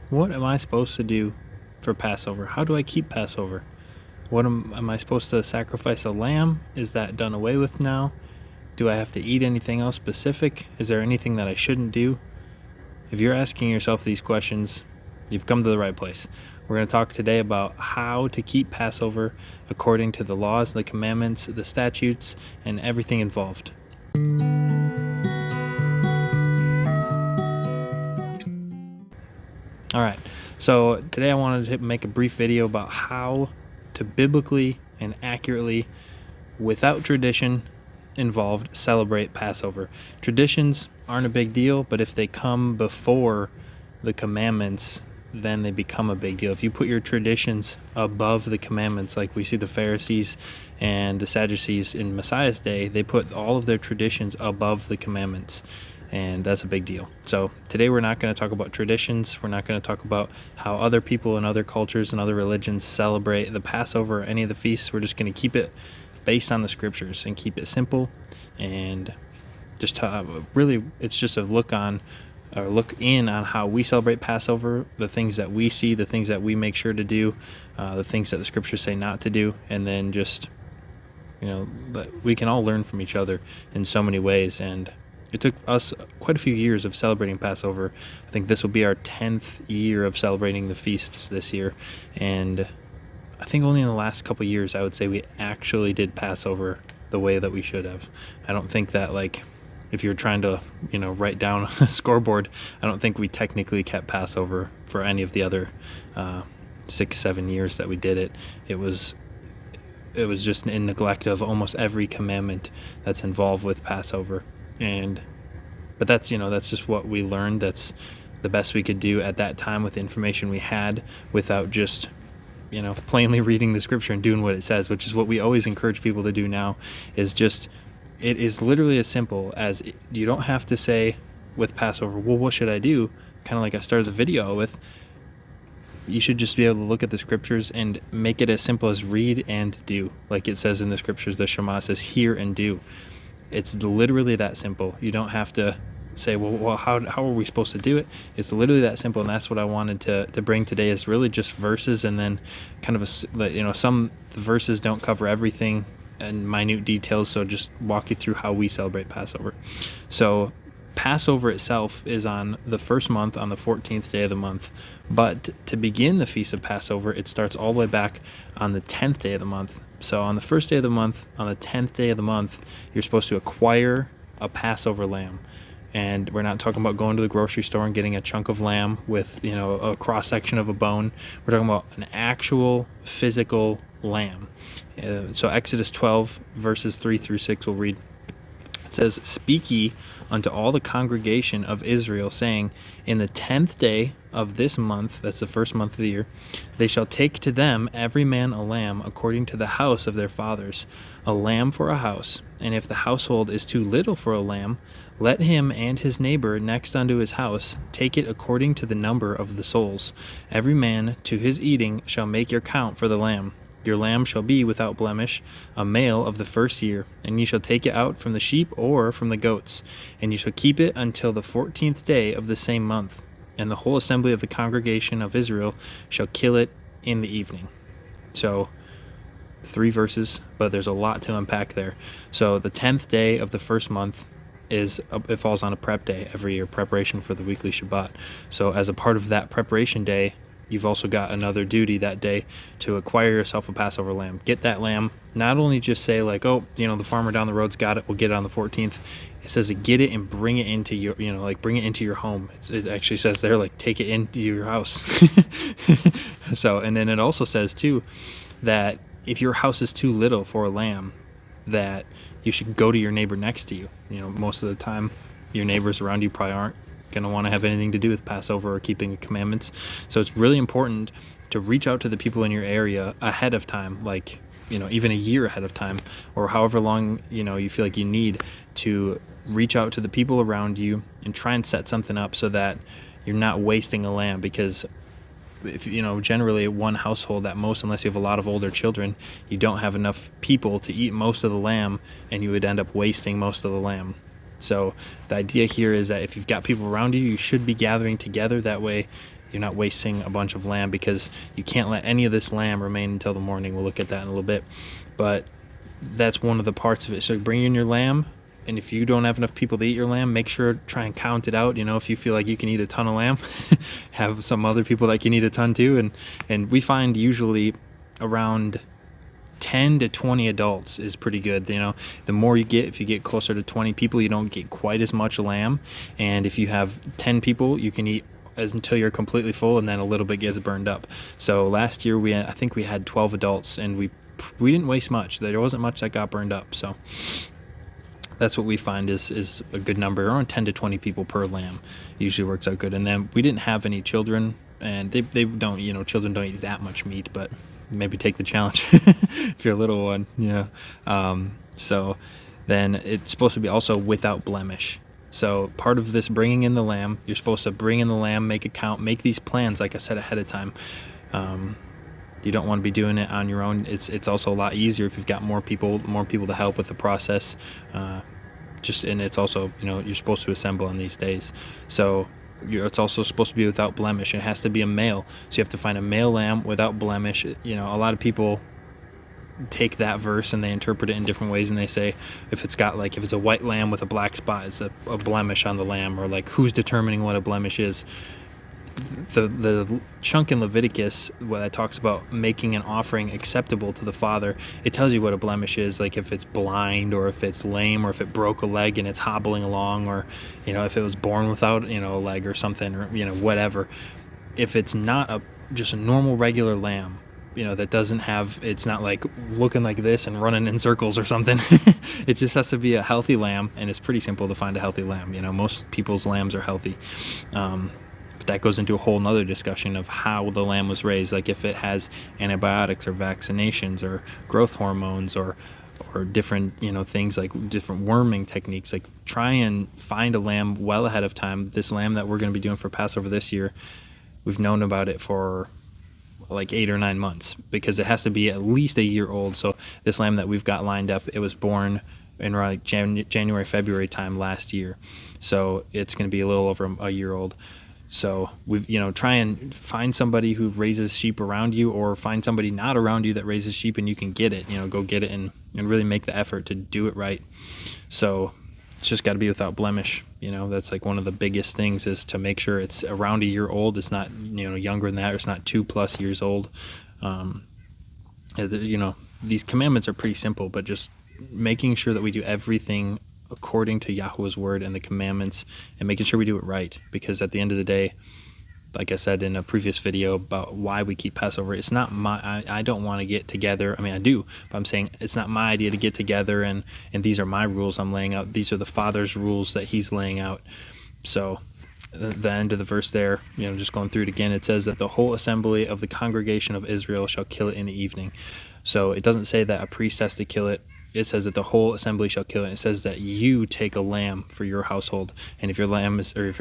What am I supposed to do for Passover? How do I keep Passover? Am I supposed to sacrifice a lamb? Is that done away with now? Do I have to eat anything else specific? Is there anything that I shouldn't do? If you're asking yourself these questions, you've come to the right place. We're going to talk today about how to keep Passover according to the laws, the commandments, the statutes, and everything involved. All right, so today I wanted to make a brief video about how to biblically and accurately, without tradition involved, celebrate Passover. Traditions aren't a big deal, but if they come before the commandments, then they become a big deal. If you put your traditions above the commandments, like we see the Pharisees and the Sadducees in Messiah's day, they put all of their traditions above the commandments, and that's a big deal. So today we're not going to talk about traditions. We're not going to talk about how other people in other cultures and other religions celebrate the Passover or any of the feasts. We're just going to keep it based on the scriptures and keep it simple, and just really it's just a look in on how we celebrate Passover, the things that we see, the things that we make sure to do, the things that the scriptures say not to do, and then just, but we can all learn from each other in so many ways. And it took us quite a few years of celebrating Passover. I think this will be our 10th year of celebrating the feasts this year, and I think only in the last couple of years I would say we actually did Passover the way that we should have. I don't think that, like, if you're trying to, write down a scoreboard, I don't think we technically kept Passover for any of the other 6-7 years that we did it. It was just in neglect of almost every commandment that's involved with Passover. But that's just what we learned. That's the best we could do at that time with the information we had, without just plainly reading the scripture and doing what it says, which is what we always encourage people to do now. It is literally as simple as, you don't have to say with Passover, well, what should I do? Kind of like I started the video with. You should just be able to look at the scriptures and make it as simple as read and do. Like it says in the scriptures, the Shema says, hear and do. It's literally that simple. You don't have to say, well, how are we supposed to do it? It's literally that simple, and that's what I wanted to bring today, is really just verses, and then kind of some verses don't cover everything and minute details, so just walk you through how we celebrate Passover. So Passover itself is on the first month, on the 14th day of the month, but to begin the feast of Passover, it starts all the way back on the 10th day of the month. So on the first day of the month, on the 10th day of the month, you're supposed to acquire a Passover lamb. And we're not talking about going to the grocery store and getting a chunk of lamb with, a cross section of a bone. We're talking about an actual physical lamb. So Exodus 12 verses 3 through 6 we'll read. It says, "Speak ye unto all the congregation of Israel, saying, in the 10th day of this month," that's the first month of the year, "they shall take to them every man a lamb according to the house of their fathers, a lamb for a house. And if the household is too little for a lamb, let him and his neighbor next unto his house take it according to the number of the souls. Every man to his eating shall make your count for the lamb. Your lamb shall be without blemish, a male of the first year, and ye shall take it out from the sheep or from the goats, and ye shall keep it until the 14th day of the same month. And the whole assembly of the congregation of Israel shall kill it in the evening." So 3 verses, but there's a lot to unpack there. So the 10th day of the first month it falls on a prep day every year, preparation for the weekly Shabbat. So as a part of that preparation day, you've also got another duty that day to acquire yourself a Passover lamb. Get that lamb. Not only just say like, oh, the farmer down the road's got it, we'll get it on the 14th. It says to get it and bring it into your, bring it into your home. It actually says there, like, take it into your house. So, and then it also says too, that if your house is too little for a lamb, that you should go to your neighbor next to you. Most of the time, your neighbors around you probably aren't going to want to have anything to do with Passover or keeping the commandments. So it's really important to reach out to the people in your area ahead of time, like, even a year ahead of time, or however long, you feel like you need to reach out to the people around you and try and set something up so that you're not wasting a lamb. Because if generally one household at most, unless you have a lot of older children, you don't have enough people to eat most of the lamb, and you would end up wasting most of the lamb. So the idea here is that if you've got people around you, you should be gathering together. That way you're not wasting a bunch of lamb, because you can't let any of this lamb remain until the morning. We'll look at that in a little bit. But that's one of the parts of it. So bring in your lamb, and if you don't have enough people to eat your lamb, make sure to try and count it out. If you feel like you can eat a ton of lamb, have some other people that can eat a ton too. And we find usually around 10 to 20 adults is pretty good. The more you get, if you get closer to 20 people, you don't get quite as much lamb. And if you have 10 people, you can eat until you're completely full, and then a little bit gets burned up. So last year I think we had 12 adults, and we didn't waste much. There wasn't much that got burned up. So that's what we find is a good number. Around 10 to 20 people per lamb usually works out good. And then we didn't have any children, and they don't, children don't eat that much meat, but maybe take the challenge if you're a little one. So then it's supposed to be also without blemish. So part of this bringing in the lamb, you're supposed to bring in the lamb, make it count, make these plans, like I said, ahead of time. You don't want to be doing it on your own. It's also a lot easier if you've got more people to help with the process. And it's also, you're supposed to assemble on these days. So it's also supposed to be without blemish. It has to be a male. So you have to find a male lamb without blemish. A lot of people take that verse and they interpret it in different ways, and they say if it's a white lamb with a black spot, it's a blemish on the lamb, or like who's determining what a blemish is. The chunk in Leviticus where that talks about making an offering acceptable to the Father, it tells you what a blemish is, like if it's blind, or if it's lame, or if it broke a leg and it's hobbling along, or if it was born without a leg or something, or whatever. If it's not just a normal regular lamb, that doesn't have, it's not like looking like this and running in circles or something. It just has to be a healthy lamb, and it's pretty simple to find a healthy lamb. Most people's lambs are healthy. But that goes into a whole nother discussion of how the lamb was raised, like if it has antibiotics or vaccinations or growth hormones or different things like different worming techniques. Like try and find a lamb well ahead of time. This lamb that we're going to be doing for Passover this year, we've known about it for like 8 or 9 months, because it has to be at least a year old. So this lamb that we've got lined up, it was born in like January, February time last year. So it's going to be a little over a year old. So we've, try and find somebody who raises sheep around you, or find somebody not around you that raises sheep and you can get it, go get it and really make the effort to do it right. So it's just got to be without blemish. That's like one of the biggest things, is to make sure it's around a year old. It's not, younger than that, or it's not 2+ years old. These commandments are pretty simple, but just making sure that we do everything according to Yahweh's word and the commandments, and making sure we do it right. Because at the end of the day, like I said in a previous video about why we keep Passover, it's not I don't want to get together. I mean, I do, but I'm saying it's not my idea to get together and these are my rules I'm laying out. These are the Father's rules that he's laying out. So the end of the verse there, just going through it again, it says that the whole assembly of the congregation of Israel shall kill it in the evening. So it doesn't say that a priest has to kill it. It says that the whole assembly shall kill it. It says that you take a lamb for your household, and if your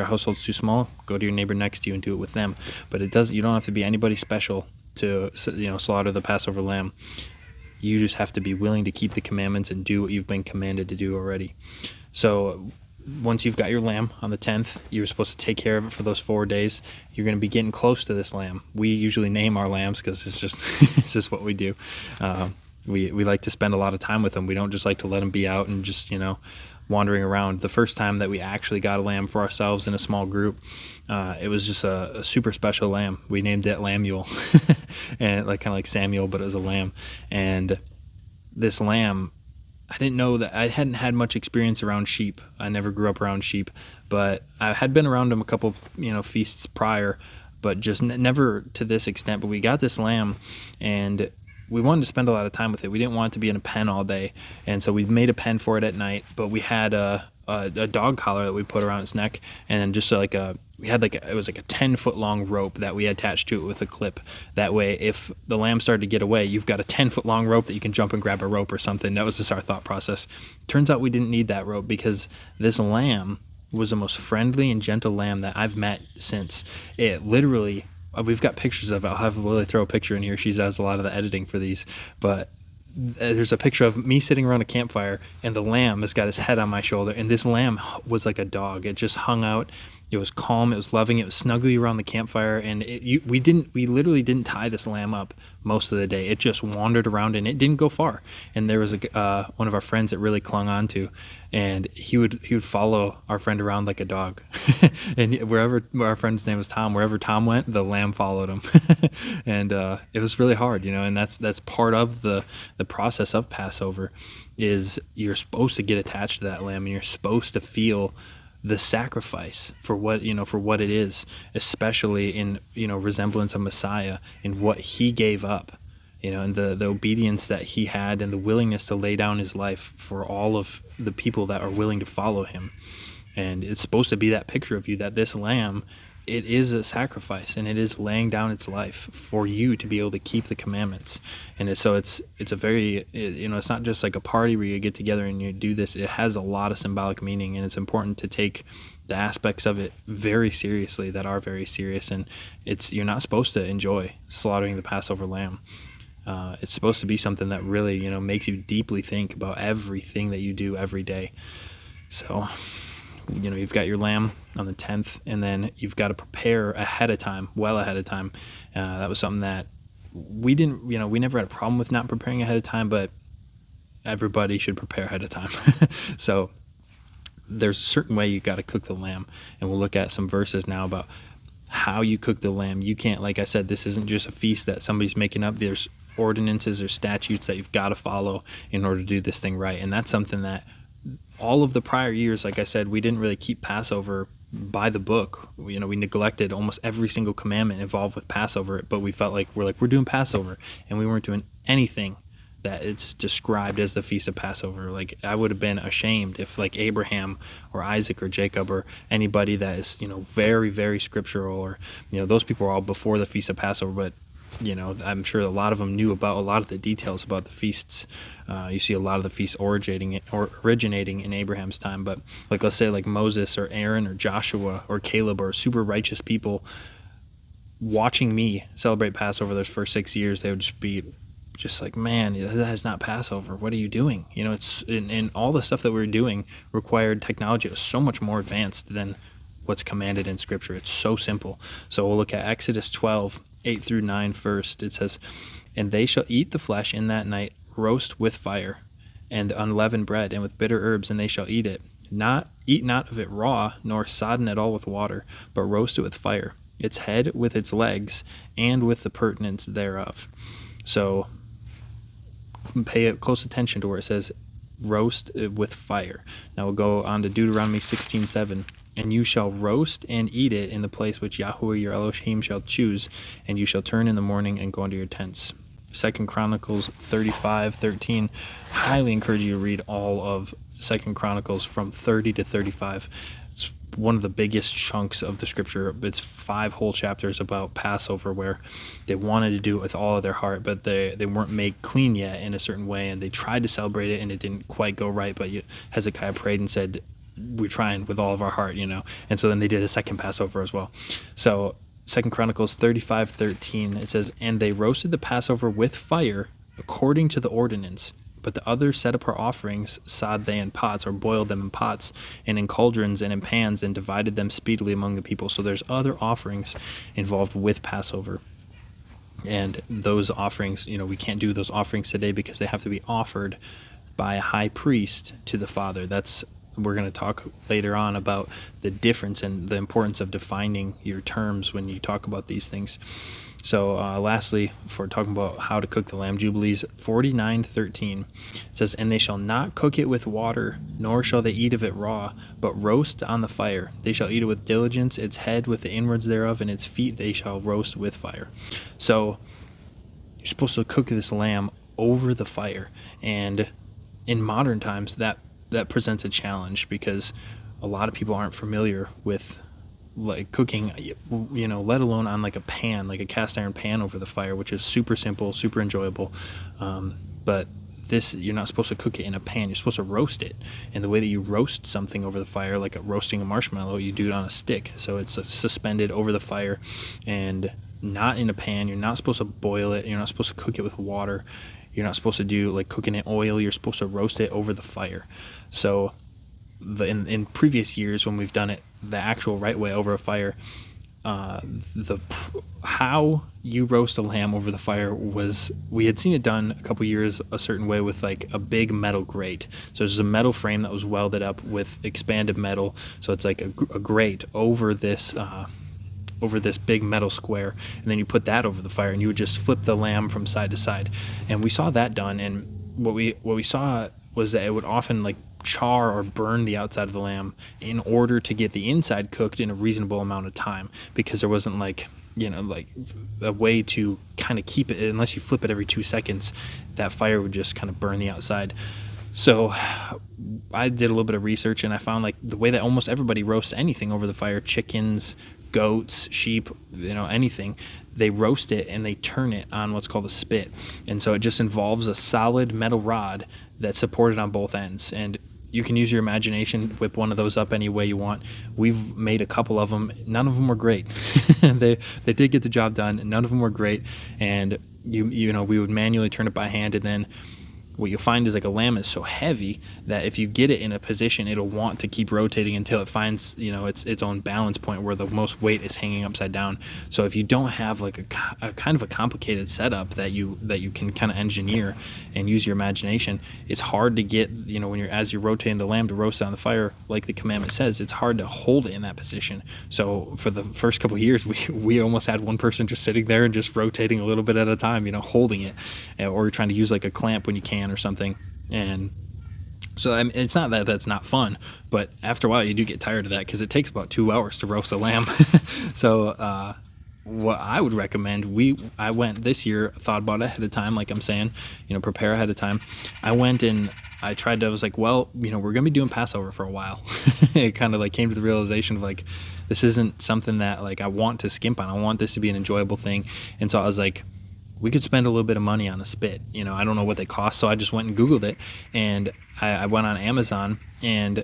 household's too small, go to your neighbor next to you and do it with them. But you don't have to be anybody special to slaughter the Passover lamb. You just have to be willing to keep the commandments and do what you've been commanded to do already. So once you've got your lamb on the 10th, you're supposed to take care of it for those 4 days. You're going to be getting close to this lamb. We usually name our lambs because it's just what we do. We like to spend a lot of time with them. We don't just like to let them be out and just, wandering around. The first time that we actually got a lamb for ourselves in a small group, it was just a super special lamb. We named it Lamuel, and kind of like Samuel, but it was a lamb. And this lamb, I didn't know that, I hadn't had much experience around sheep. I never grew up around sheep, but I had been around them a couple, feasts prior, but just never to this extent. But we got this lamb, and we wanted to spend a lot of time with it. We didn't want it to be in a pen all day, and so we made a pen for it at night. But we had a dog collar that we put around its neck, and then just it was like a 10-foot long rope that we attached to it with a clip. That way, if the lamb started to get away, you've got a 10-foot long rope that you can jump and grab a rope or something. That was just our thought process. Turns out we didn't need that rope, because this lamb was the most friendly and gentle lamb that I've met since. It literally, we've got pictures of it. I'll have Lily throw a picture in here. She does a lot of the editing for these. But there's a picture of me sitting around a campfire, and the lamb has got his head on my shoulder, and this lamb was like a dog. It just hung out. It was calm. It was loving. It was snuggly around the campfire, and we literally didn't tie this lamb up most of the day. It just wandered around, and it didn't go far. And there was one of our friends that really clung on to, and he would follow our friend around like a dog. And where our friend's name was Tom, wherever Tom went, the lamb followed him. And it was really hard, and that's part of the process of Passover, is you're supposed to get attached to that lamb, and you're supposed to feel the sacrifice for what it is, especially in resemblance of Messiah and what he gave up, and the obedience that he had, and the willingness to lay down his life for all of the people that are willing to follow him. And it's supposed to be that picture of you, that this lamb, it is a sacrifice, and it is laying down its life for you to be able to keep the commandments. And it's a very, it's not just like a party where you get together and you do this. It has a lot of symbolic meaning, and it's important to take the aspects of it very seriously, that are very serious. And you're not supposed to enjoy slaughtering the Passover lamb. It's supposed to be something that really, makes you deeply think about everything that you do every day. So, you've got your lamb on the 10th, and then you've got to prepare ahead of time, well ahead of time. That was something that we didn't, we never had a problem with not preparing ahead of time, but everybody should prepare ahead of time. So there's a certain way you got to cook the lamb, and we'll look at some verses now about how you cook the lamb. You can't, like I said, this isn't just a feast that somebody's making up. There's ordinances or statutes that you've got to follow in order to do this thing right. And that's something that all of the prior years, like I said, we didn't really keep Passover by the book. We neglected almost every single commandment involved with Passover, but we felt like we're doing Passover, and we weren't doing anything that it's described as the Feast of Passover. Like, I would have been ashamed if, like, Abraham or Isaac or Jacob or anybody that is, very, very scriptural, or, those people are all before the Feast of Passover, but I'm sure a lot of them knew about a lot of the details about the feasts. You see a lot of the feasts originating in Abraham's time, but let's say like Moses or Aaron or Joshua or Caleb, or super righteous people watching me celebrate Passover those first 6 years, they would just be just like, man, that is not Passover. What are you doing? It's and all the stuff that we were doing required technology. It was so much more advanced than what's commanded in Scripture. It's so simple. So we'll look at Exodus 12, 8 through 9 first. It says, "And they shall eat the flesh in that night, roast with fire, and unleavened bread, and with bitter herbs, and they shall eat it. Eat not of it raw, nor sodden at all with water, but roast it with fire, its head with its legs, and with the purtenance thereof." So pay close attention to where it says roast with fire. Now we'll go on to Deuteronomy 16:7. "And you shall roast and eat it in the place which Yahweh your Elohim shall choose, and you shall turn in the morning and go into your tents." 2 Chronicles 35:13. Highly encourage you to read all of 2 Chronicles from 30 to 35. It's one of the biggest chunks of the scripture. It's 5 whole chapters about Passover, where they wanted to do it with all of their heart, but they weren't made clean yet in a certain way, and they tried to celebrate it, and it didn't quite go right. But Hezekiah prayed and said, we're trying with all of our heart, and so then they did a second Passover as well. So 2 Chronicles 35:13, it says, "And they roasted the Passover with fire according to the ordinance, but the other set apart offerings sod they in pots," or boiled them in pots, "and in cauldrons and in pans, and divided them speedily among the people." So there's other offerings involved with Passover. And those offerings, we can't do those offerings today because they have to be offered by a high priest to the Father. We're going to talk later on about the difference and the importance of defining your terms when you talk about these things. So lastly, for talking about how to cook the lamb, Jubilees 49:13, it says, "And they shall not cook it with water, nor shall they eat of it raw, but roast on the fire. They shall eat it with diligence, its head with the inwards thereof, and its feet they shall roast with fire." So you're supposed to cook this lamb over the fire. And in modern times, that presents a challenge, because a lot of people aren't familiar with like cooking, let alone on like a pan, like a cast iron pan over the fire, which is super simple, super enjoyable. But this, you're not supposed to cook it in a pan. You're supposed to roast it. And the way that you roast something over the fire, like roasting a marshmallow, you do it on a stick. So it's suspended over the fire and not in a pan. You're not supposed to boil it. You're not supposed to cook it with water. You're not supposed to do like cooking in oil. You're supposed to roast it over the fire. So in previous years when we've done it the actual right way over a fire, uh, the how you roast a lamb over the fire was, we had seen it done a couple years a certain way with like a big metal grate. So there's a metal frame that was welded up with expanded metal, so it's like a grate over this big metal square, and then you put that over the fire and you would just flip the lamb from side to side. And we saw that done, and what we saw was that it would often like char or burn the outside of the lamb in order to get the inside cooked in a reasonable amount of time, because there wasn't like, like a way to kind of keep it, unless you flip it every 2 seconds, that fire would just kind of burn the outside. So I did a little bit of research, and I found like the way that almost everybody roasts anything over the fire, chickens, goats, sheep, anything, they roast it and they turn it on what's called a spit. And so it just involves a solid metal rod that's supported on both ends. And you can use your imagination, whip one of those up any way you want. We've made a couple of them. None of them were great. they did get the job done. None of them were great. And we would manually turn it by hand, and then what you'll find is like a lamb is so heavy that if you get it in a position, it'll want to keep rotating until it finds, its own balance point where the most weight is hanging upside down. So if you don't have like a kind of a complicated setup that you can kind of engineer and use your imagination, it's hard to get, when as you're rotating the lamb to roast it on the fire, like the commandment says, it's hard to hold it in that position. So for the first couple of years, we almost had one person just sitting there and just rotating a little bit at a time, holding it, or trying to use like a clamp when you can or something. And so it's not that that's not fun, but after a while you do get tired of that, because it takes about 2 hours to roast a lamb. So what I would recommend, I went this year, thought about it ahead of time, like I'm saying, prepare ahead of time. I went and I tried to, I was like, well, we're gonna be doing Passover for a while. It kind of like came to the realization of like, this isn't something that like I want to skimp on. I want this to be an enjoyable thing. And so I was like, we could spend a little bit of money on a spit. I don't know what they cost, so I just went and Googled it, and I went on Amazon, and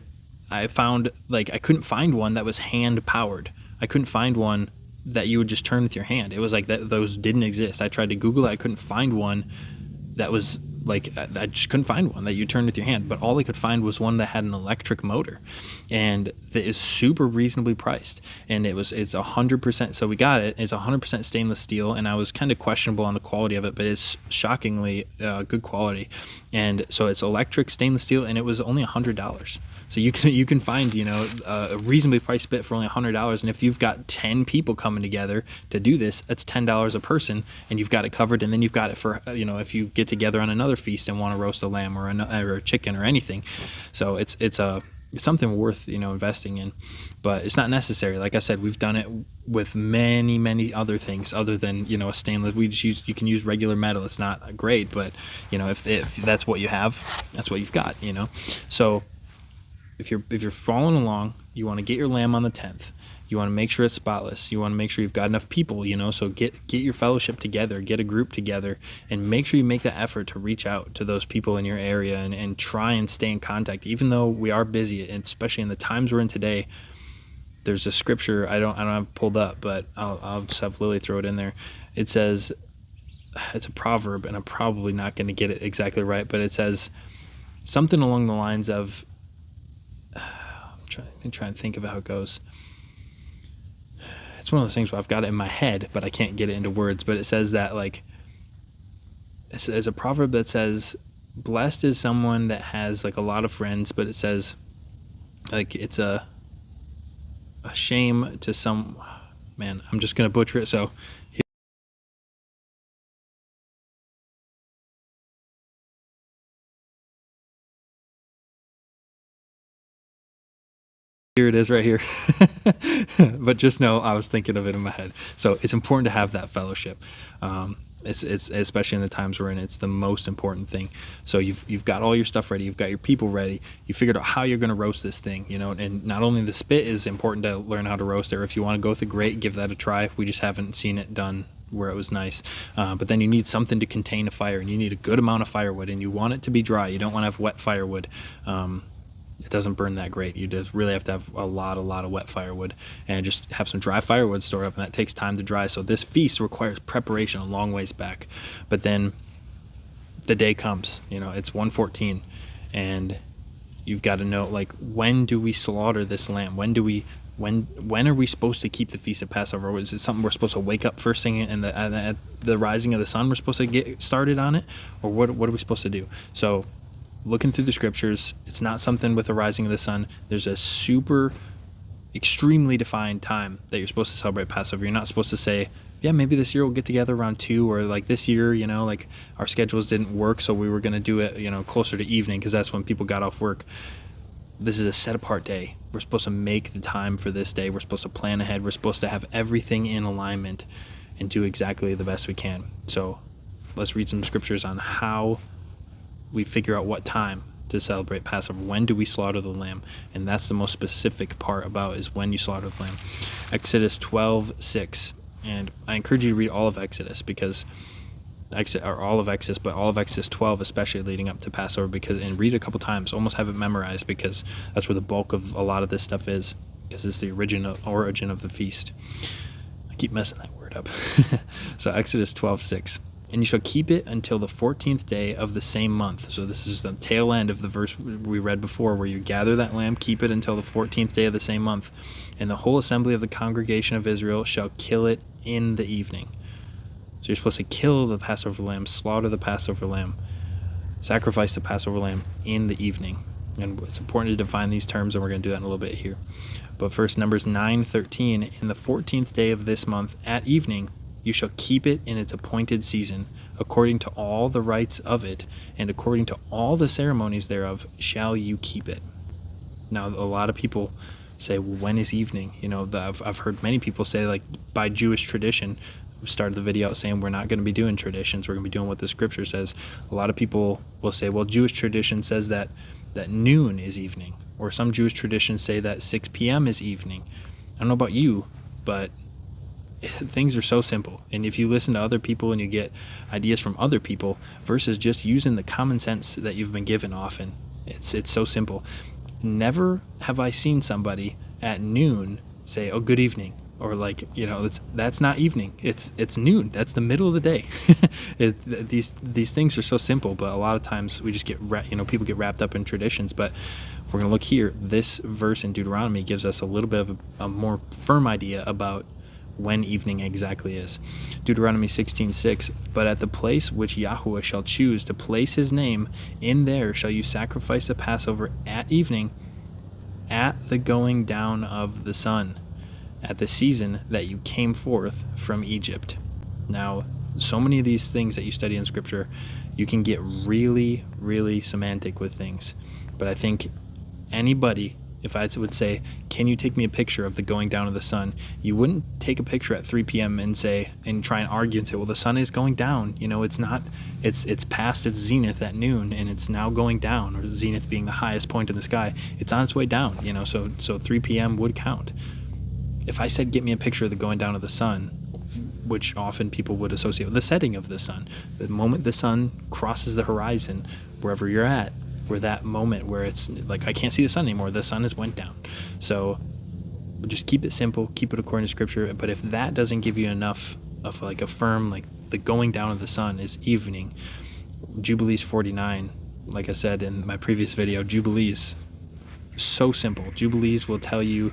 I found like I couldn't find one that was hand powered. I couldn't find one that you would just turn with your hand. It was like that; those didn't exist. I tried to Google it. I couldn't find one that was like, I just couldn't find one that you turn with your hand. But all I could find was one that had an electric motor, and that is super reasonably priced. And it's 100%. So we got it. It's 100% stainless steel, and I was kind of questionable on the quality of it, but it's shockingly good quality. And so it's electric stainless steel, and it was only $100. So you can find a reasonably priced bit for only $100, and if you've got 10 people coming together to do this, that's $10 a person, and you've got it covered. And then you've got it for if you get together on another feast and want to roast a lamb or a chicken or anything. So it's something worth investing in, but it's not necessary. Like I said, we've done it with many other things other than a stainless. You can use regular metal. It's not great, but if that's what you have, that's what you've got. So if you're following along, you want to get your lamb on the 10th. You want to make sure it's spotless. You want to make sure you've got enough people, so get your fellowship together, get a group together, and make sure you make that effort to reach out to those people in your area and try and stay in contact. Even though we are busy, and especially in the times we're in today, there's a scripture I don't have pulled up, but I'll just have Lily throw it in there. It says, it's a proverb, and I'm probably not going to get it exactly right, but it says something along the lines of, I'm trying to think of how it goes. It's one of those things where I've got it in my head, but I can't get it into words. But it says that, like, it's a proverb that says, blessed is someone that has like a lot of friends, but it says like it's a shame to some, man, I'm just gonna butcher it. So here it is right here. But just know I was thinking of it in my head. So it's important to have that fellowship. It's especially in the times we're in, it's the most important thing. So you've got all your stuff ready, you've got your people ready, you figured out how you're going to roast this thing, and not only the spit is important to learn how to roast it, or if you want to go with the grate, give that a try. We just haven't seen it done where it was nice. But then you need something to contain a fire, and you need a good amount of firewood, and you want it to be dry. You don't want to have wet firewood. It doesn't burn that great. You just really have to have a lot of wet firewood, and just have some dry firewood stored up, and that takes time to dry. So this feast requires preparation a long ways back. But then the day comes, it's 1:14, and you've got to know, like, when do we slaughter this lamb? When are we supposed to keep the feast of Passover? Or is it something we're supposed to wake up first thing and at the rising of the sun we're supposed to get started on it? Or what are we supposed to do? So looking through the scriptures, it's not something with the rising of the sun. There's a super extremely defined time that you're supposed to celebrate Passover. You're not supposed to say, yeah, maybe this year we'll get together around 2, or like this year, like our schedules didn't work, so we were going to do it, closer to evening because that's when people got off work. This is a set apart day. We're supposed to make the time for this day. We're supposed to plan ahead. We're supposed to have everything in alignment and do exactly the best we can. So let's read some scriptures on how we figure out what time to celebrate Passover. When do we slaughter the lamb? And that's the most specific part about, is when you slaughter the lamb. Exodus 12:6. And I encourage you to read all of Exodus, because all of Exodus 12, especially leading up to Passover, and read it a couple times, almost have it memorized, because that's where the bulk of a lot of this stuff is, because it's the origin of the feast. I keep messing that word up. So Exodus 12:6. And you shall keep it until the 14th day of the same month. So this is the tail end of the verse we read before, where you gather that lamb, keep it until the 14th day of the same month. And the whole assembly of the congregation of Israel shall kill it in the evening. So you're supposed to kill the Passover lamb, slaughter the Passover lamb, sacrifice the Passover lamb in the evening. And it's important to define these terms, and we're going to do that in a little bit here. But first, Numbers 9:13, in the 14th day of this month at evening, you shall keep it in its appointed season, according to all the rites of it, and according to all the ceremonies thereof shall you keep it. Now, a lot of people say, well, when is evening? I've heard many people say, like, by Jewish tradition. We started the video out saying we're not going to be doing traditions. We're going to be doing what the scripture says. A lot of people will say, well, Jewish tradition says that noon is evening, or some Jewish traditions say that 6 p.m. is evening. I don't know about you, but things are so simple. And if you listen to other people and you get ideas from other people versus just using the common sense that you've been given often, it's so simple. Never have I seen somebody at noon say, oh, good evening, or like, that's not evening. It's noon. That's the middle of the day. These things are so simple, but a lot of times we just get people get wrapped up in traditions. But we're going to look here. This verse in Deuteronomy gives us a little bit of a more firm idea about when evening exactly is. Deuteronomy 16:6, but at the place which Yahweh shall choose to place his name, in there shall you sacrifice the Passover at evening, at the going down of the sun, at the season that you came forth from Egypt. Now, so many of these things that you study in scripture, you can get really, really semantic with things. But I think anybody, if I would say, can you take me a picture of the going down of the sun? You wouldn't take a picture at 3 p.m. and try and argue and say, well, the sun is going down. It's not, it's past its zenith at noon, and it's now going down, or zenith being the highest point in the sky. It's on its way down, so 3 p.m. would count. If I said, get me a picture of the going down of the sun, which often people would associate with the setting of the sun, the moment the sun crosses the horizon, wherever you're at, where that moment where it's like, I can't see the sun anymore, the sun has went down. So just keep it simple, keep it according to scripture. But if that doesn't give you enough of like a firm, like the going down of the sun is evening, Jubilees 49, like I said in my previous video, Jubilees, so simple. Jubilees will tell you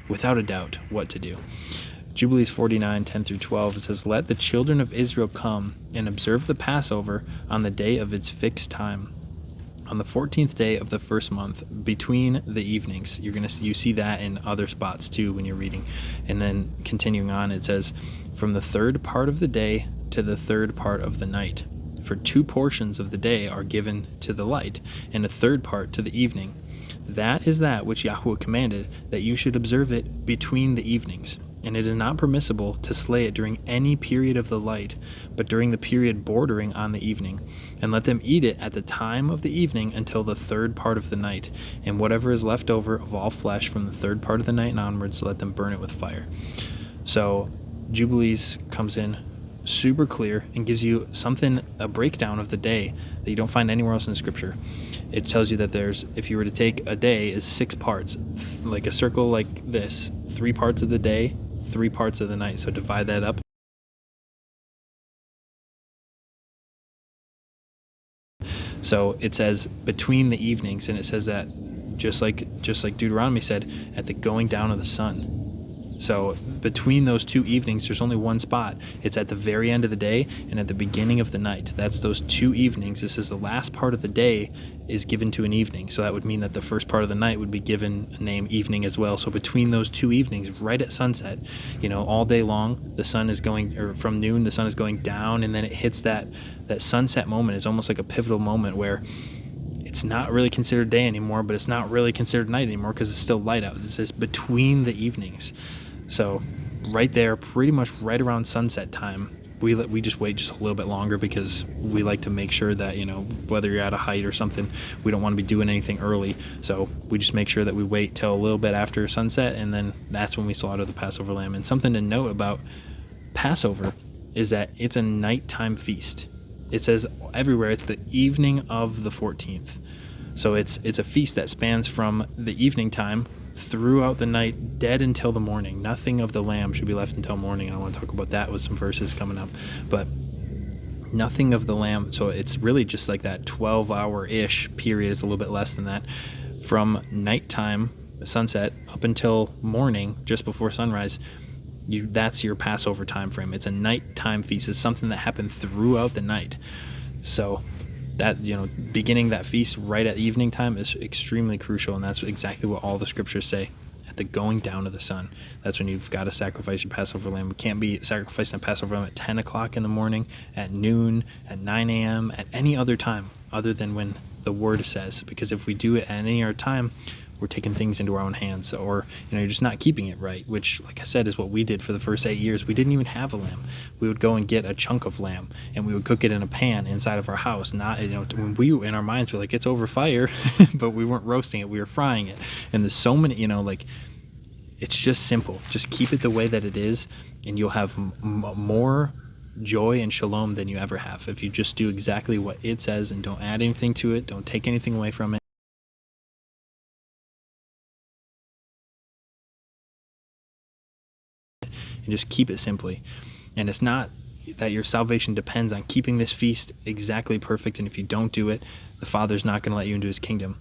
without a doubt what to do. Jubilees 49:10-12, it says, let the children of Israel come and observe the Passover on the day of its fixed time, on the 14th day of the first month, between the evenings. You see that in other spots too when you're reading. And then continuing on, it says, from the third part of the day to the third part of the night. For 2 portions of the day are given to the light, and a third part to the evening. That is that which Yahweh commanded, that you should observe it between the evenings. And it is not permissible to slay it during any period of the light, but during the period bordering on the evening. And let them eat it at the time of the evening until the third part of the night. And whatever is left over of all flesh from the third part of the night and onwards, let them burn it with fire. So Jubilees comes in super clear and gives you a breakdown of the day that you don't find anywhere else in scripture. It tells you that if you were to take a day, is 6 parts, like a circle like this, 3 parts of the day, 3 parts of the night. So divide that up So it says between the evenings, and it says that just like Deuteronomy said, at the going down of the sun. So between those two evenings, there's only one spot. It's at the very end of the day and at the beginning of the night. That's those two evenings. This is the last part of the day is given to an evening. So that would mean that the first part of the night would be given a name evening as well. So between those two evenings, right at sunset, all day long, the sun is going, or from noon, the sun is going down, and then it hits that sunset moment. It's almost like a pivotal moment where it's not really considered day anymore, but it's not really considered night anymore because it's still light out. It's just between the evenings. So right there, pretty much right around sunset time, we just wait just a little bit longer because we like to make sure that, whether you're at a height or something, we don't want to be doing anything early. So we just make sure that we wait till a little bit after sunset, and then that's when we slaughter the Passover lamb. And something to note about Passover is that it's a nighttime feast. It says everywhere it's the evening of the 14th. So it's a feast that spans from the evening time throughout the night, dead until the morning. Nothing of the lamb should be left until morning, and I want to talk about that with some verses coming up. But nothing of the lamb, so it's really just like that 12-hour-ish period. It's a little bit less than that, from nighttime, sunset, up until morning, just before sunrise. That's your Passover time frame. It's a nighttime feast. It's something that happened throughout the night. So that, beginning that feast right at evening time is extremely crucial, and that's exactly what all the scriptures say. At the going down of the sun, that's when you've got to sacrifice your Passover lamb. We can't be sacrificing a Passover lamb at 10 o'clock in the morning, at noon, at 9 a.m., at any other time other than when the word says, because if we do it at any other time, we're taking things into our own hands, or you're just not keeping it right, which, like I said, is what we did for the first 8 years. We didn't even have a lamb. We would go and get a chunk of lamb, and we would cook it in a pan inside of our house. Not, when we, in our minds, were like, it's over fire, but we weren't roasting it, we were frying it. And there's so many, it's just simple. Just keep it the way that it is, and you'll have more joy and shalom than you ever have if you just do exactly what it says and don't add anything to it, don't take anything away from it. And just keep it simply. And it's not that your salvation depends on keeping this feast exactly perfect, and if you don't do it, the Father's not going to let you into his kingdom.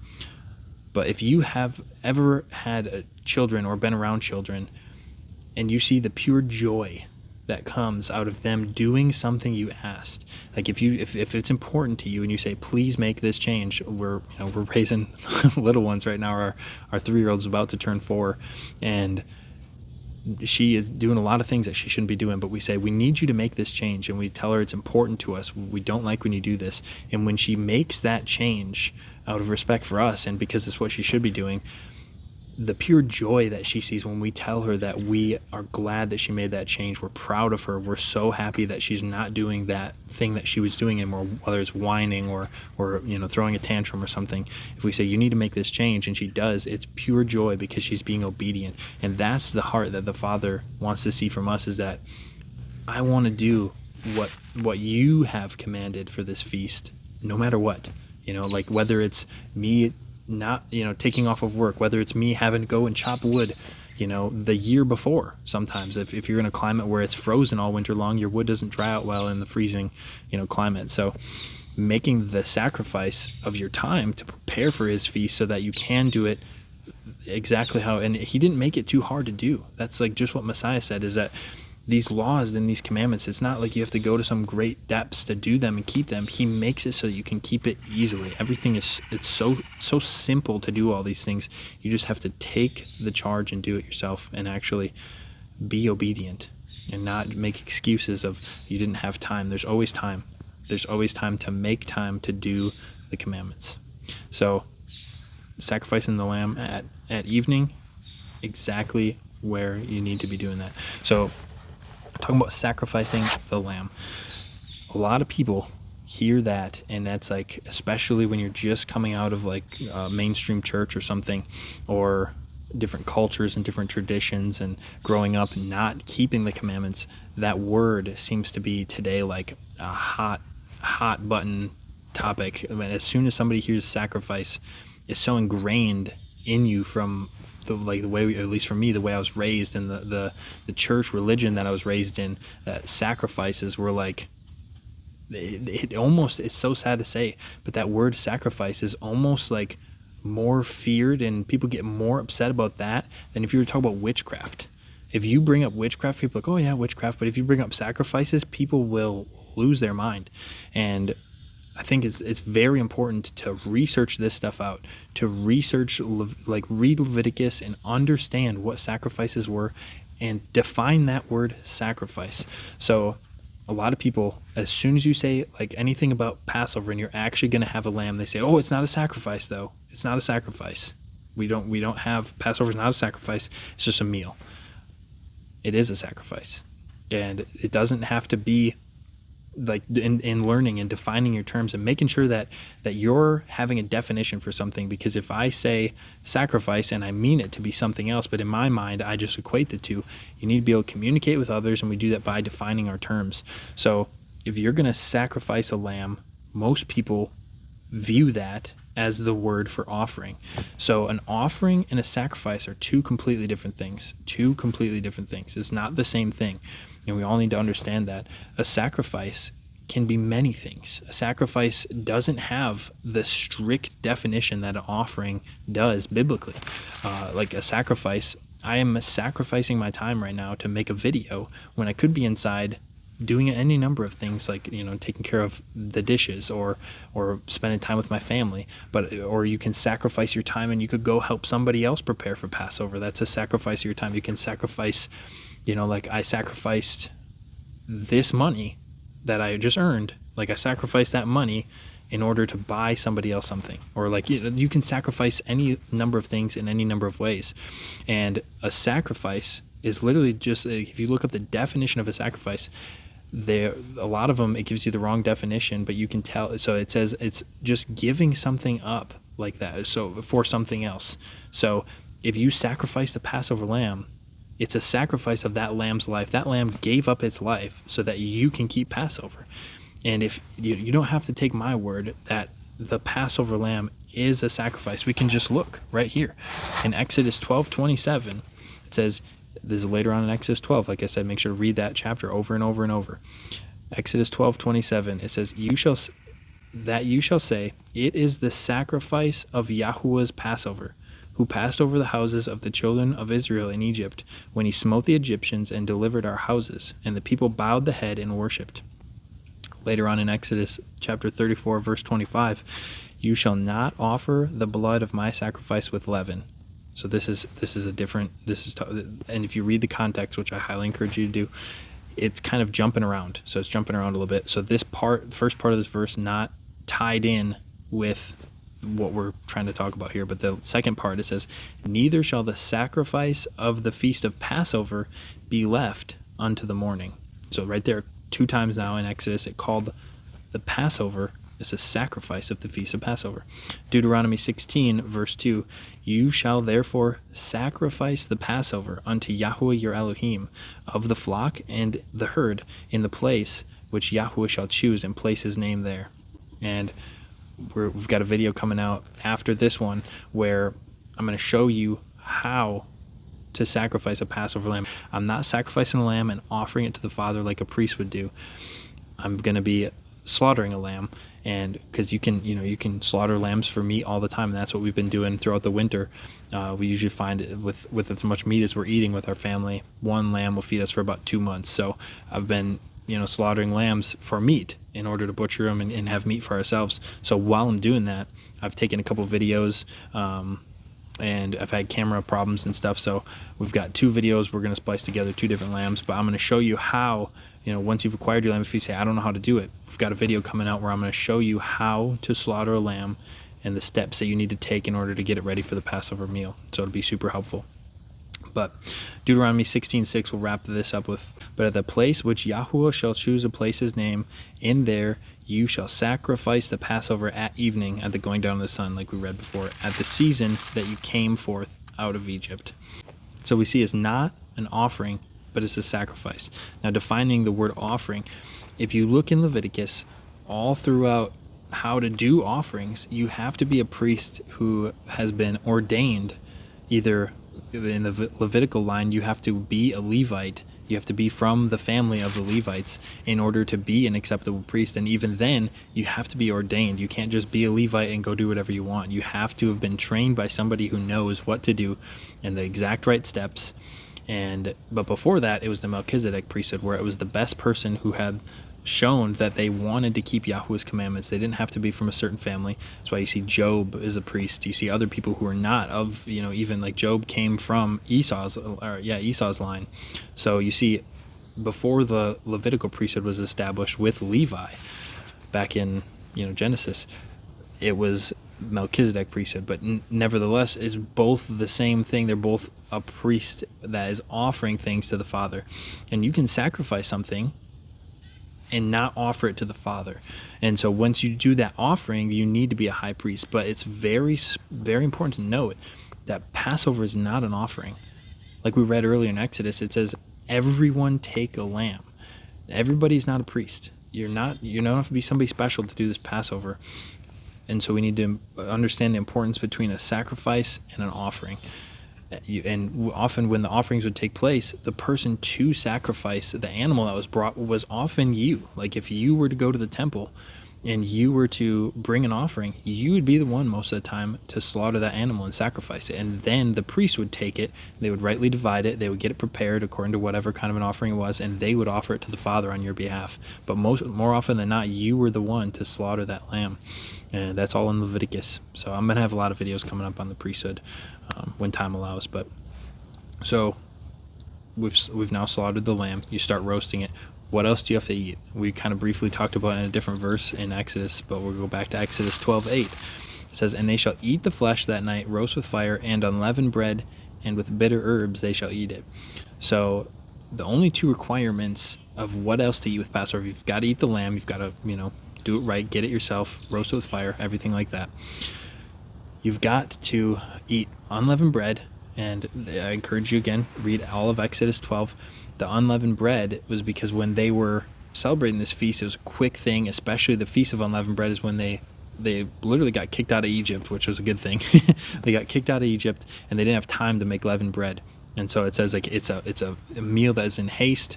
But if you have ever had children or been around children, and you see the pure joy that comes out of them doing something you asked, like if it's important to you and you say, please make this change. We're raising little ones right now. Our 3-year-old's about to turn 4, and she is doing a lot of things that she shouldn't be doing, but we say, we need you to make this change, and we tell her it's important to us. We don't like when you do this. And when she makes that change out of respect for us and because it's what she should be doing, the pure joy that she sees when we tell her that we are glad that she made that change, we're proud of her, we're so happy that she's not doing that thing that she was doing anymore, whether it's whining or throwing a tantrum or something. If we say, you need to make this change, and she does, it's pure joy because she's being obedient. And that's the heart that the Father wants to see from us, is that I want to do what you have commanded for this feast, no matter what. Like whether it's me not taking off of work, whether it's me having to go and chop wood the year before. Sometimes if you're in a climate where it's frozen all winter long, your wood doesn't dry out well in the freezing climate. So making the sacrifice of your time to prepare for his feast so that you can do it exactly how, and he didn't make it too hard to do. That's like just what Messiah said, is that these laws and these commandments, it's not like you have to go to some great depths to do them and keep them. He makes it so you can keep it easily. Everything it's so simple to do all these things. You just have to take the charge and do it yourself, and actually be obedient and not make excuses of you didn't have time. There's always time. There's always time to make time to do the commandments. So sacrificing the lamb at evening, exactly where you need to be doing that. So talking about sacrificing the lamb, a lot of people hear that, and that's like, especially when you're just coming out of like mainstream church or something, or different cultures and different traditions, and growing up not keeping the commandments, that word seems to be today like a hot button topic. I mean, as soon as somebody hears sacrifice, it's so ingrained in you from the way, at least for me, the way I was raised, and the church religion that I was raised in, that sacrifices were like it almost, it's so sad to say, but that word sacrifice is almost like more feared, and people get more upset about that than if you were talking about witchcraft. If you bring up witchcraft, people are like, oh yeah, witchcraft. But if you bring up sacrifices, people will lose their mind. And I think it's very important to research this stuff out, to research, like read Leviticus and understand what sacrifices were and define that word sacrifice. So a lot of people, as soon as you say like anything about Passover and you're actually going to have a lamb, they say, oh, it's not a sacrifice though. It's not a sacrifice. We don't have, Passover's not a sacrifice. It's just a meal. It is a sacrifice. And it doesn't have to be like in learning and defining your terms and making sure that you're having a definition for something. Because if I say sacrifice and I mean it to be something else, but in my mind I just equate the two, you need to be able to communicate with others, and we do that by defining our terms. So if you're going to sacrifice a lamb, most people view that as the word for offering. So an offering and a sacrifice are two completely different things. It's not the same thing. And we all need to understand that. A sacrifice can be many things. A sacrifice doesn't have the strict definition that an offering does biblically. Like a sacrifice, I am sacrificing my time right now to make a video when I could be inside doing any number of things, like, taking care of the dishes or spending time with my family. Or you can sacrifice your time and you could go help somebody else prepare for Passover. That's a sacrifice of your time. You can sacrifice, like I sacrificed this money that I just earned. Like I sacrificed that money in order to buy somebody else something. Or like, you can sacrifice any number of things in any number of ways. And a sacrifice is literally just, if you look up the definition of a sacrifice, a lot of them, it gives you the wrong definition, but you can tell. So it says it's just giving something up like that, so for something else. So if you sacrifice the Passover lamb, it's a sacrifice of that lamb's life. That lamb gave up its life so that you can keep Passover. And if you don't have to take my word that the Passover lamb is a sacrifice, we can just look right here in Exodus 12:27. It says, this is later on in Exodus 12. Like I said, make sure to read that chapter over and over and over. Exodus 12:27. It says, you shall say, it is the sacrifice of Yahuwah's Passover, who passed over the houses of the children of Israel in Egypt, when he smote the Egyptians and delivered our houses. And the people bowed the head and worshipped. Later on in Exodus chapter 34, verse 25, you shall not offer the blood of my sacrifice with leaven. So this is and if you read the context, which I highly encourage you to do, it's kind of jumping around. So it's jumping around a little bit. So this first part of this verse, not tied in with what we're trying to talk about here, but the second part, it says, neither shall the sacrifice of the feast of Passover be left unto the morning. So right there, 2 times now in Exodus, it called the Passover. It's a sacrifice of the feast of Passover. Deuteronomy 16, verse 2, you shall therefore sacrifice the Passover unto Yahuwah your Elohim of the flock and the herd in the place which Yahuwah shall choose, and place his name there. And we've got a video coming out after this one where I'm going to show you how to sacrifice a Passover lamb. I'm not sacrificing a lamb and offering it to the Father like a priest would do. I'm going to be slaughtering a lamb, and because you can slaughter lambs for meat all the time, and that's what we've been doing throughout the winter. We usually find it with as much meat as we're eating with our family, one lamb will feed us for about 2 months. So I've been slaughtering lambs for meat in order to butcher them and have meat for ourselves. So while I'm doing that, I've taken a couple videos, and I've had camera problems and stuff. So we've got 2 videos. We're going to splice together 2 different lambs, but I'm going to show you how, once you've acquired your lamb, if you say, I don't know how to do it, we've got a video coming out where I'm going to show you how to slaughter a lamb and the steps that you need to take in order to get it ready for the Passover meal. So it'll be super helpful. But Deuteronomy 16:6 will wrap this up with, but at the place which Yahuwah shall choose to place his name, in there you shall sacrifice the Passover at evening, at the going down of the sun, like we read before, at the season that you came forth out of Egypt. So we see it's not an offering, but it's a sacrifice. Now, defining the word offering, if you look in Leviticus, all throughout how to do offerings, you have to be a priest who has been ordained. Either in the Levitical line, you have to be a Levite You have to be from the family of the Levites in order to be an acceptable priest. And even then, you have to be ordained. You can't just be a Levite and go do whatever you want. You have to have been trained by somebody who knows what to do and the exact right steps. But before that, it was the Melchizedek priesthood, where it was the best person who had shown that they wanted to keep Yahweh's commandments. They didn't have to be from a certain family. That's why you see Job is a priest. You see other people who are not of, even like Job came from Esau's line. So you see, before the Levitical priesthood was established with Levi, back in Genesis, it was Melchizedek priesthood, but nevertheless is both the same thing. They're both a priest that is offering things to the Father, and you can sacrifice something and not offer it to the Father. And so once you do that offering, you need to be a high priest. But it's very, very important to note that Passover is not an offering. Like we read earlier in Exodus, it says, everyone take a lamb. Everybody's not a priest. You don't have to be somebody special to do this Passover. And so we need to understand the importance between a sacrifice and an offering. And often when the offerings would take place, the person to sacrifice the animal that was brought was often you. Like if you were to go to the temple and you were to bring an offering, you would be the one most of the time to slaughter that animal and sacrifice it. And then the priest would take it, they would rightly divide it, they would get it prepared according to whatever kind of an offering it was, and they would offer it to the Father on your behalf. But more often than not, you were the one to slaughter that lamb. And that's all in Leviticus. So I'm going to have a lot of videos coming up on the priesthood when time allows. But so we've now slaughtered the lamb. You start roasting it. What else do you have to eat? We kind of briefly talked about it in a different verse in Exodus, but we'll go back to Exodus 12:8. It says, and they shall eat the flesh that night, roast with fire, and unleavened bread, and with bitter herbs they shall eat it. So the only two requirements of what else to eat with Passover, you've got to eat the lamb, you've got to, do it right, get it yourself, roast it with fire, everything like that. You've got to eat unleavened bread, and I encourage you again, read all of Exodus 12. The unleavened bread was because when they were celebrating this feast, it was a quick thing, especially the Feast of Unleavened Bread is when they literally got kicked out of Egypt, which was a good thing. They got kicked out of Egypt, and they didn't have time to make leavened bread. And so it says like it's a meal that is in haste.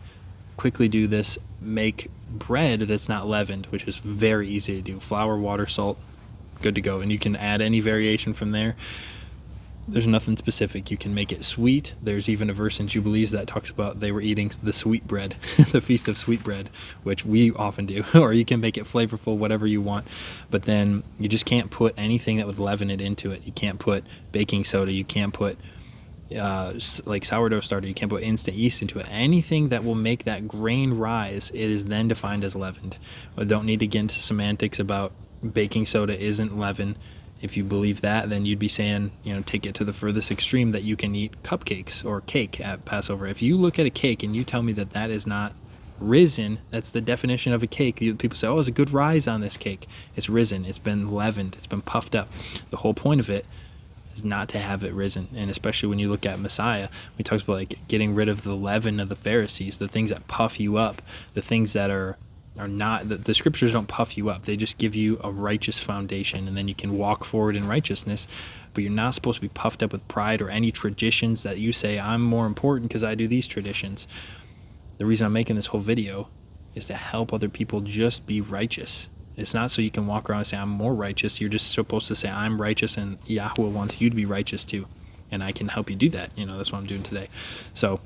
Quickly do this, make bread that's not leavened, which is very easy to do. Flour, water, salt, good to go. And you can add any variation from there. There's nothing specific. You can make it sweet. There's even a verse in Jubilees that talks about they were eating the sweet bread, the feast of sweet bread, which we often do. Or you can make it flavorful, whatever you want. But then you just can't put anything that would leaven it into it. You can't put baking soda. You can't put like sourdough starter. You can't put instant yeast into it. Anything that will make that grain rise, it is then defined as leavened. We don't need to get into semantics about baking soda isn't leaven. If you believe that, then you'd be saying, take it to the furthest extreme that you can eat cupcakes or cake at Passover. If you look at a cake and you tell me that that is not risen, that's the definition of a cake. People say, oh, it's a good rise on this cake. It's risen. It's been leavened. It's been puffed up. The whole point of it is not to have it risen. And especially when you look at Messiah, he talks about like getting rid of the leaven of the Pharisees, the things that puff you up, the things that are not, the scriptures don't puff you up. They just give you a righteous foundation, and then you can walk forward in righteousness. But you're not supposed to be puffed up with pride or any traditions that you say, I'm more important because I do these traditions. The reason I'm making this whole video is to help other people just be righteous. It's not so you can walk around and say, I'm more righteous. You're just supposed to say, I'm righteous, and Yahweh wants you to be righteous too. And I can help you do that. That's what I'm doing today. So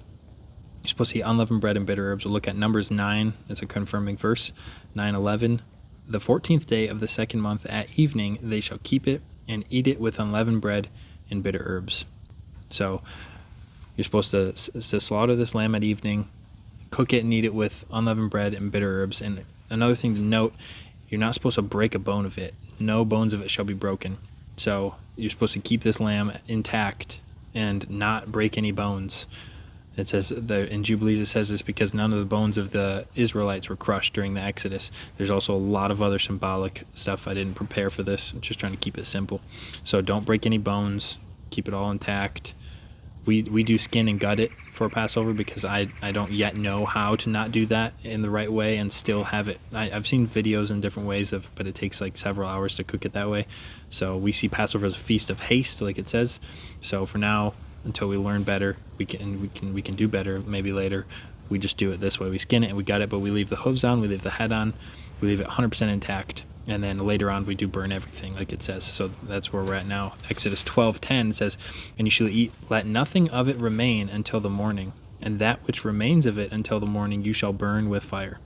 you're supposed to eat unleavened bread and bitter herbs. We'll look at Numbers 9. It's a confirming verse. 9:11. The 14th day of the second month at evening, they shall keep it and eat it with unleavened bread and bitter herbs. So you're supposed to slaughter this lamb at evening, cook it and eat it with unleavened bread and bitter herbs. And another thing to note, you're not supposed to break a bone of it. No bones of it shall be broken. So you're supposed to keep this lamb intact and not break any bones. It says in Jubilees, it says this because none of the bones of the Israelites were crushed during the Exodus. There's also a lot of other symbolic stuff. I didn't prepare for this. I'm just trying to keep it simple. So don't break any bones. Keep it all intact. We do skin and gut it for Passover because I don't yet know how to not do that in the right way and still have it. I've seen videos in different ways but it takes like several hours to cook it that way. So we see Passover as a feast of haste, like it says. So for now, until we learn better, we can do better maybe later. We just do it this way. We skin it and we gut it, but we leave the hooves on, we leave the head on, we leave it 100% intact. And then later on, we do burn everything, like it says. So that's where we're at now. Exodus 12:10 says, "And you shall eat, let nothing of it remain until the morning, and that which remains of it until the morning you shall burn with fire."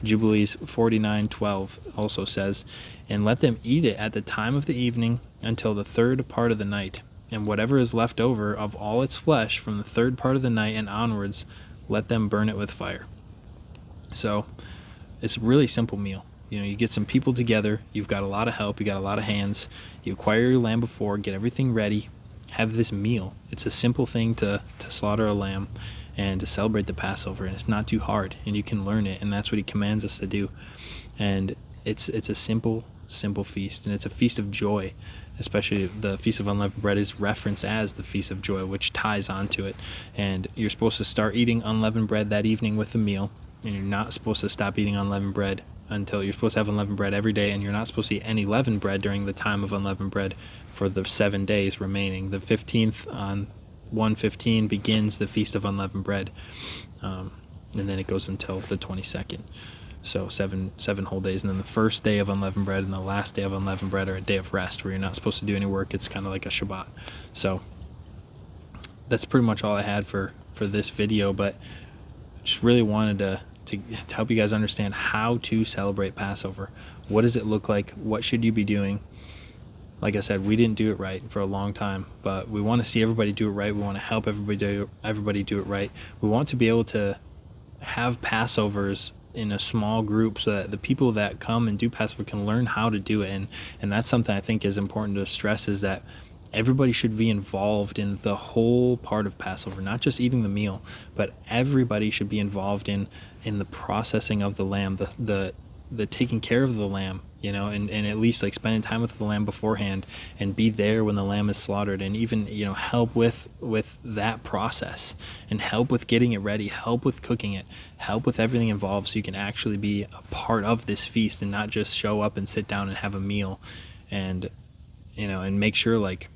Jubilees 49:12 also says, "And let them eat it at the time of the evening until the third part of the night. And whatever is left over of all its flesh from the third part of the night and onwards, let them burn it with fire." So it's a really simple meal. You get some people together, you've got a lot of help, you got a lot of hands, you acquire your lamb before, get everything ready, have this meal. It's a simple thing to slaughter a lamb and to celebrate the Passover, and it's not too hard, and you can learn it, and that's what he commands us to do. And it's a simple feast, and it's a feast of joy. Especially the Feast of Unleavened Bread is referenced as the Feast of Joy, which ties onto it. And you're supposed to start eating unleavened bread that evening with the meal, and you're not supposed to stop eating unleavened bread until you're supposed to have unleavened bread every day, and you're not supposed to eat any leavened bread during the time of unleavened bread for the 7 days remaining. The 15th on 1/15 begins the Feast of Unleavened Bread, and then it goes until the 22nd. So seven whole days, and then the first day of unleavened bread and the last day of unleavened bread are a day of rest where you're not supposed to do any work. It's kind of like a Shabbat. So that's pretty much all I had for this video, but just really wanted to help you guys understand how to celebrate Passover. What does it look like? What should you be doing? Like I said, we didn't do it right for a long time, but we want to see everybody do it right. We want to help everybody do it right. We want to be able to have Passovers in a small group so that the people that come and do Passover can learn how to do it. And that's something I think is important to stress, is that everybody should be involved in the whole part of Passover, not just eating the meal, but everybody should be involved in the processing of the lamb, the taking care of the lamb, and at least like spending time with the lamb beforehand, and be there when the lamb is slaughtered, and even help with that process, and help with getting it ready, help with cooking it, help with everything involved, so you can actually be a part of this feast and not just show up and sit down and have a meal. And and make sure, like,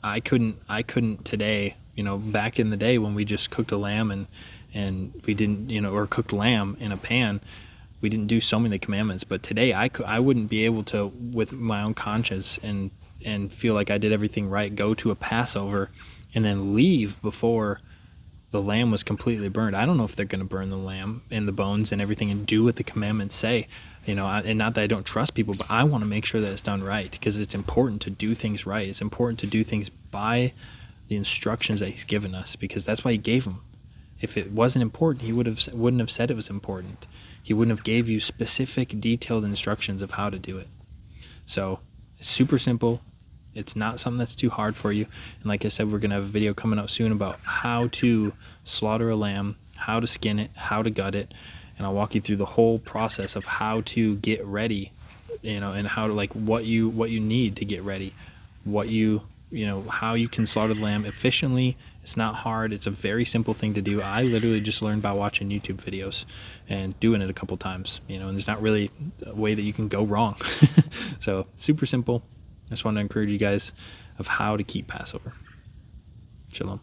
I couldn't today, back in the day when we just cooked a lamb and we didn't, or cooked lamb in a pan, we didn't do so many commandments. But today I wouldn't be able to, with my own conscience and feel like I did everything right, go to a Passover and then leave before the lamb was completely burned. I don't know if they're going to burn the lamb and the bones and everything and do what the commandments say, and not that I don't trust people, but I want to make sure that it's done right, because it's important to do things right. It's important to do things by the instructions that he's given us, because that's why he gave them. If it wasn't important, he wouldn't have said it was important. He wouldn't have gave you specific, detailed instructions of how to do it. So it's super simple. It's not something that's too hard for you. And like I said, we're going to have a video coming out soon about how to slaughter a lamb, how to skin it, how to gut it. And I'll walk you through the whole process of how to get ready, and how to, like, what you need to get ready, how you can slaughter the lamb efficiently. It's not hard. It's a very simple thing to do. I literally just learned by watching YouTube videos and doing it a couple times, and there's not really a way that you can go wrong. So super simple. I just want to encourage you guys of how to keep Passover. Shalom.